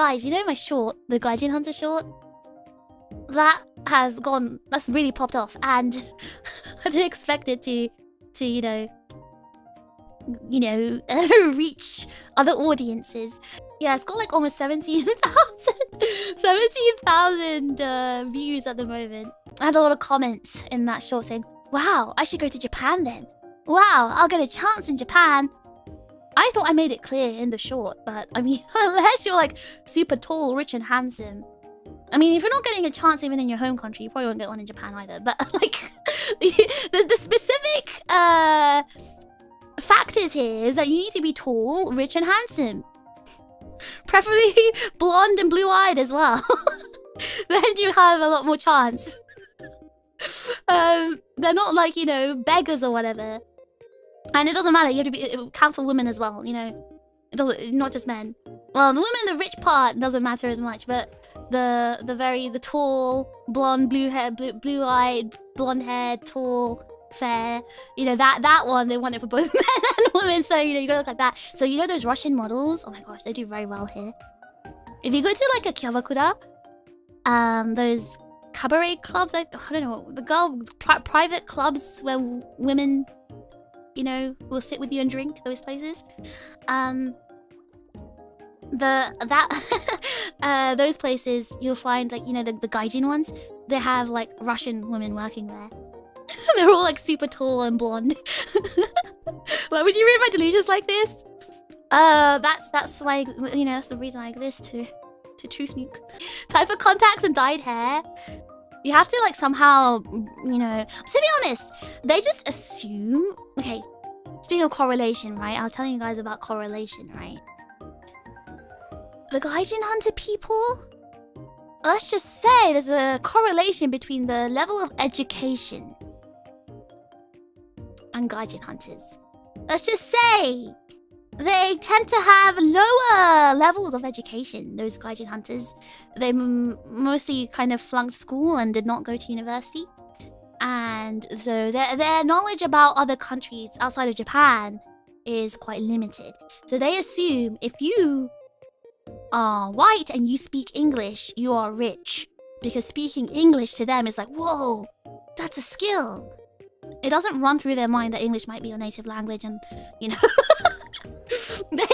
guys, you know my short, the Gaijin Hunter short? That has gone, that's really popped off, and I didn't expect it to reach other audiences. Yeah, it's got like almost 17,000 views at the moment. I had a lot of comments in that short saying, wow, I should go to Japan then. Wow, I'll get a chance in Japan. I thought I made it clear in the short, but I mean, unless you're like super tall, rich and handsome. I mean, if you're not getting a chance even in your home country, you probably won't get one in Japan either. But like, the specific factors here is that you need to be tall, rich and handsome. Preferably blonde and blue-eyed as well. Then you have a lot more chance. They're not like, you know, beggars or whatever. And it doesn't matter, you have to be, it counts for women as well, you know. It doesn't, not just men. Well, the women, the rich part doesn't matter as much, but the tall, blonde, blue-eyed, blonde-haired, tall, fair, you know, that one, they want it for both men and women, so, you know, you gotta look like that. So, you know those Russian models? Oh my gosh, they do very well here. If you go to, like, a kyavakura, those cabaret clubs, I don't know, the private clubs where women, you know, will sit with you and drink, those places. Those places, you'll find, like, you know, the Gaijin ones, they have, like, Russian women working there. They're all, like, super tall and blonde. Like, would you read my delusions like this? That's why, you know, that's the reason I exist, to truth nuke. Type of contacts and dyed hair. You have to, like, somehow, you know... To be honest, they just assume... Okay, speaking of correlation, right? I was telling you guys about correlation, right? The Gaijin Hunter people... Let's just say there's a correlation between the level of education and Gaijin Hunters. Let's just say they tend to have lower levels of education, those Gaijin Hunters. They mostly kind of flunked school and did not go to university. And so their knowledge about other countries outside of Japan is quite limited. So they assume if you are white and you speak English, you are rich. Because speaking English to them is like, whoa, that's a skill. It doesn't run through their mind that English might be your native language and, you know... They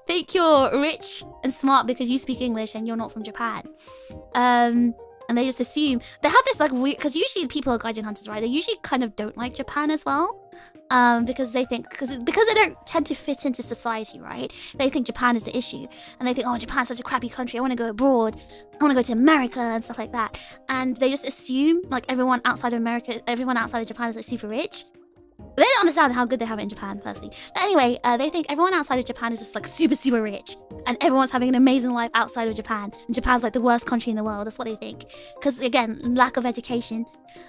think you're rich and smart because you speak English and you're not from Japan. And they just assume... They have this, like, weird... Because usually people are Gaijin Hunters, right? They usually kind of don't like Japan as well. Because they think... Because they don't tend to fit into society, right? They think Japan is the issue. And they think, oh, Japan's such a crappy country. I want to go abroad. I want to go to America and stuff like that. And they just assume, like, everyone outside of America... Everyone outside of Japan is, like, super rich. They don't understand how good they have it in Japan, personally. But anyway, they think everyone outside of Japan is just, like, super, super rich. And everyone's having an amazing life outside of Japan. And Japan's, like, the worst country in the world. That's what they think. Because, again, lack of education,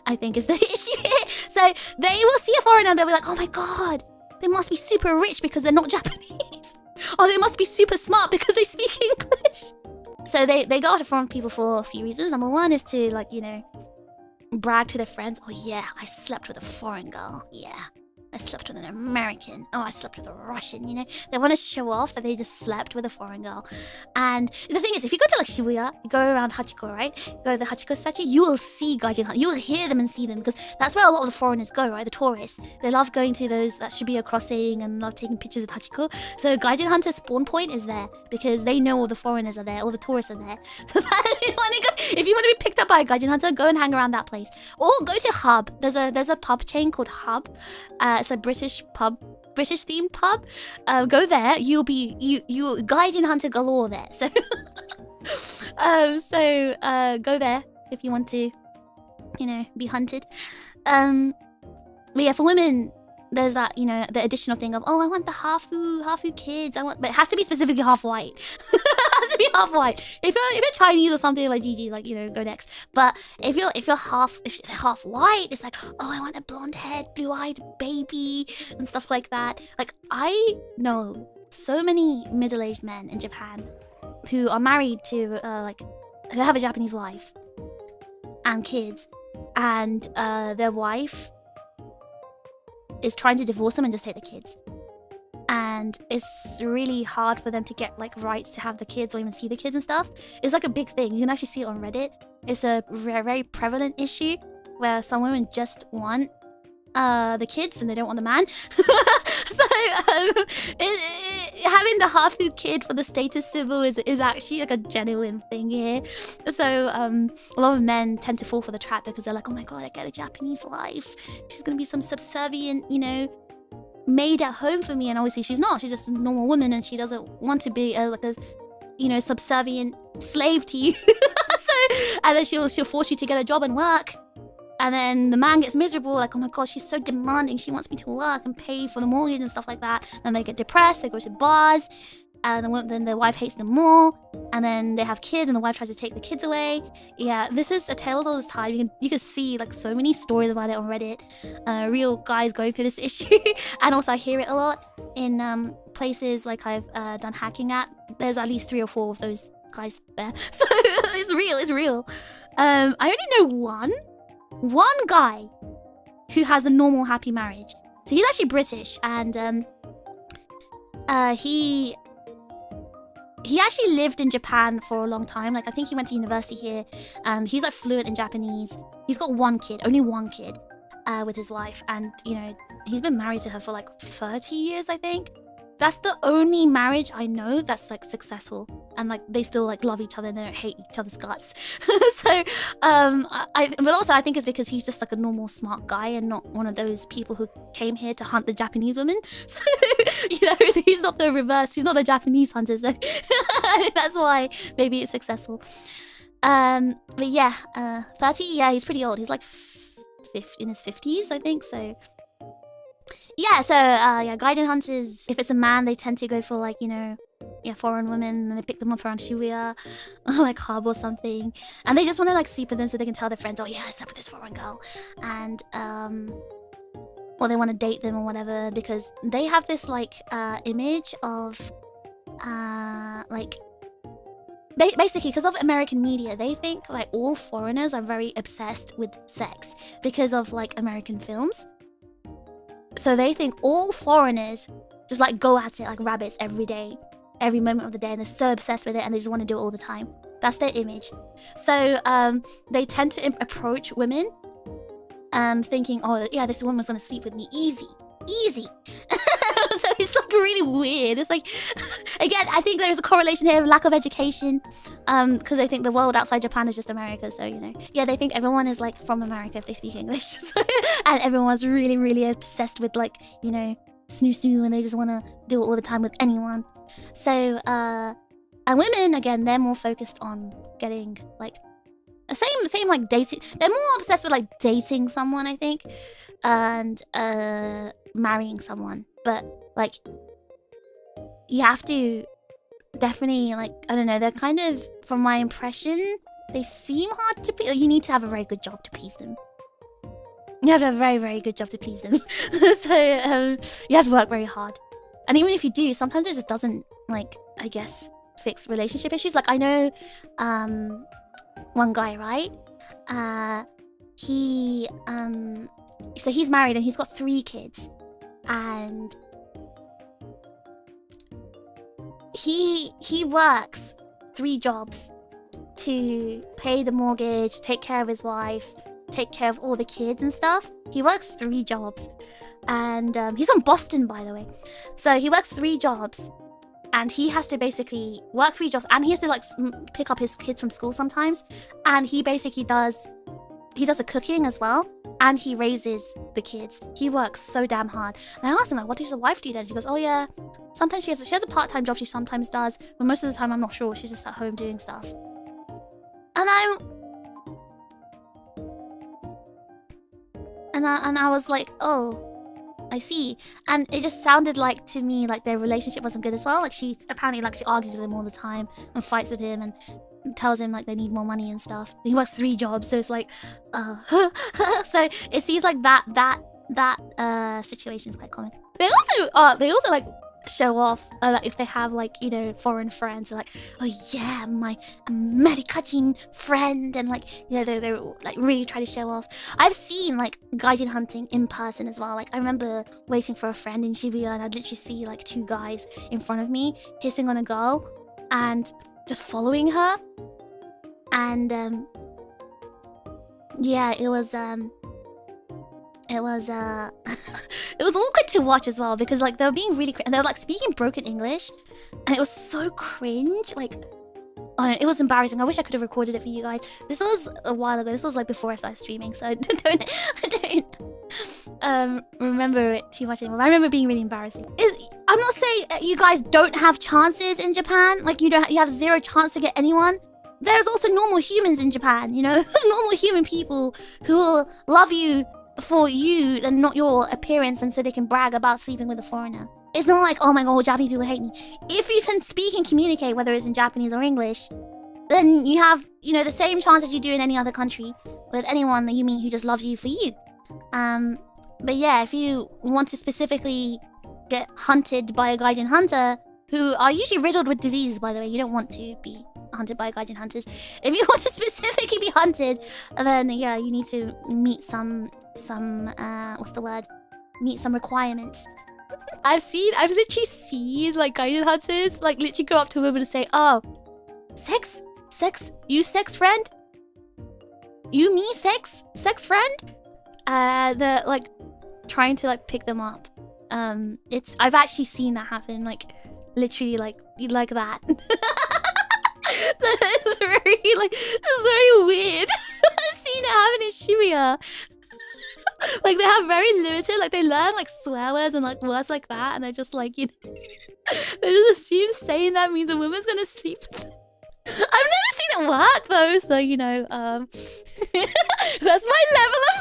I think, is the issue here. So, they will see a foreigner and they'll be like, oh my god, they must be super rich because they're not Japanese. Or they must be super smart because they speak English. So, they go after foreign people for a few reasons. Number one is to, like, you know, brag to their friends. Oh yeah, I slept with a foreign girl. Yeah. I slept with an American. Oh, I slept with a Russian, you know? They want to show off that they just slept with a foreign girl. And the thing is, if you go to, like, Shibuya, you go around Hachiko, right? Go to the Hachiko statue, you will see Gaijin Hunters. You will hear them and see them, because that's where a lot of the foreigners go, right? The tourists. They love going to those, that Shibuya crossing, and love taking pictures with Hachiko. So Gaijin Hunter's spawn point is there, because they know all the foreigners are there, all the tourists are there. So that, if you want to be picked up by a Gaijin Hunter, go and hang around that place. Or go to Hub. There's a pub chain called Hub. It's a British themed pub. Go there. You'll Gaijin Hunter galore there. So, go there if you want to, you know, be hunted. But yeah, for women, there's that, you know, the additional thing of, oh, I want the hafu kids. But it has to be specifically half white. It has to be half white. If you're Chinese or something, like GG, like, you know, go next. But if they're half white, it's like, oh, I want a blonde-haired, blue-eyed baby and stuff like that. Like, I know so many middle-aged men in Japan who are married to who have a Japanese wife and kids, and their wife is trying to divorce them and just take the kids. and it's really hard for them to get like rights to have the kids or even see the kids and stuff. It's like a big thing. You can actually see it on Reddit. It's a very prevalent issue where some women just want the kids and they don't want the man. So having the Hafu kid for the status symbol is actually like a genuine thing here. So a lot of men tend to fall for the trap because they're like, oh my god, I get a Japanese wife, she's gonna be some subservient, you know, maid at home for me. And obviously she's not. She's just a normal woman and she doesn't want to be like a, you know, subservient slave to you. So, and then she'll force you to get a job and work. And then the man gets miserable, like, oh my god, she's so demanding. She wants me to work and pay for the mortgage and stuff like that. And they get depressed, they go to bars, and then the wife hates them more. And then they have kids and the wife tries to take the kids away. Yeah, this is a tale of all this time. You can see like so many stories about it on Reddit. Real guys going through this issue. And also I hear it a lot in places like I've done hacking at. There's at least 3 or 4 of those guys there. So it's real. I only know one guy who has a normal happy marriage. So he's actually British, and he actually lived in Japan for a long time. Like I think he went to university here, and he's like fluent in Japanese. He's got only one kid with his wife, and you know, he's been married to her for like 30 years, I think. That's the only marriage I know that's like successful, and like they still like love each other and they don't hate each other's guts. So but also I think it's because he's just like a normal smart guy and not one of those people who came here to hunt the Japanese women. So you know, he's not the reverse. He's not a Japanese hunter, so I think that's why maybe it's successful. But yeah, 30. Yeah, he's pretty old. He's like in his 50s, I think. So. Yeah, so yeah, Gaijin hunters, if it's a man, they tend to go for like, you know, yeah, foreign women, and they pick them up around Shibuya or like Hub or something, and they just want to like sleep with them so they can tell their friends, oh yeah, I slept with this foreign girl, and or they want to date them or whatever, because they have this like image of like basically because of American media, they think like all foreigners are very obsessed with sex because of like American films. So they think all foreigners just like go at it like rabbits every day, every moment of the day, and they're so obsessed with it and they just want to do it all the time. That's their image. So they tend to approach women thinking, oh yeah, this woman's gonna sleep with me, easy. So it's like really weird. It's like, again, I think there's a correlation here of lack of education, because they think the world outside Japan is just America. So, you know, yeah, they think everyone is like from America if they speak English. And everyone's really obsessed with like, you know, snoo, and they just want to do it all the time with anyone. So and women, again, they're more focused on getting like same like dating. They're more obsessed with like dating someone, I think, and marrying someone. But like, you have to definitely like, I don't know, they're kind of, from my impression, they seem hard to please. You need to have a very good job to please them. You have to have a very good job to please them. So you have to work very hard. And even if you do, sometimes it just doesn't, like, I guess, fix relationship issues. Like, I know one guy, right? So he's married and he's got 3 kids. And he works 3 jobs to pay the mortgage, take care of his wife, take care of all the kids and stuff. He works 3 jobs. And he's from Boston, by the way. So he works 3 jobs. And he has to basically work 3 jobs. And he has to like pick up his kids from school sometimes. And he basically does the cooking as well. And he raises the kids. He works so damn hard. And I asked him, like, what does the wife do then? She goes, oh yeah, sometimes she has a part-time job she sometimes does, but most of the time I'm not sure. She's just at home doing stuff. And I was like, oh, I see. And it just sounded like to me like their relationship wasn't good as well. Like she argues with him all the time and fights with him and tells him like they need more money and stuff. He works 3 jobs, so it's like, so it seems like that situation is quite common. They also like show off, like if they have like, you know, foreign friends, like, oh yeah, my Gaijin friend, and like, you know, they're like really try to show off. I've seen like Gaijin hunting in person as well. Like I remember waiting for a friend in Shibuya, and I'd literally see like 2 guys in front of me hissing on a girl and just following her. And yeah, it was it was it was awkward to watch as well, because like they were being really and they were like speaking broken English, and it was so cringe. Like, oh, it was embarrassing. I wish I could have recorded it for you guys. This was a while ago. This was like before I started streaming, so I don't remember it too much anymore. I remember being really embarrassing. I'm not saying you guys don't have chances in Japan. Like you have 0 chance to get anyone. There's also normal humans in Japan, you know? Normal human people who will love you for you and not your appearance, and so they can brag about sleeping with a foreigner. It's not like, oh my god, Japanese people hate me. If you can speak and communicate, whether it's in Japanese or English, then you have, you know, the same chance as you do in any other country with anyone that you meet who just loves you for you. But yeah, if you want to specifically get hunted by a Gaijin hunter, who are usually riddled with diseases, by the way, you don't want to be hunted by Gaijin hunters. If you want to specifically be hunted, then yeah, you need to meet some what's the word? Meet some requirements. I've literally seen like Gaijin hunters like literally go up to a woman and say, "Oh, sex, you sex friend, you me sex friend." They're like trying to like pick them up. I've actually seen that happen, like literally like that. That's very weird. I've seen it happen in Shibuya. Like they have very limited, like they learn like swear words and like words like that, and they're just like, you know, they just assume saying that means a woman's gonna sleep with them. I've never seen it work though, so you know, that's my level of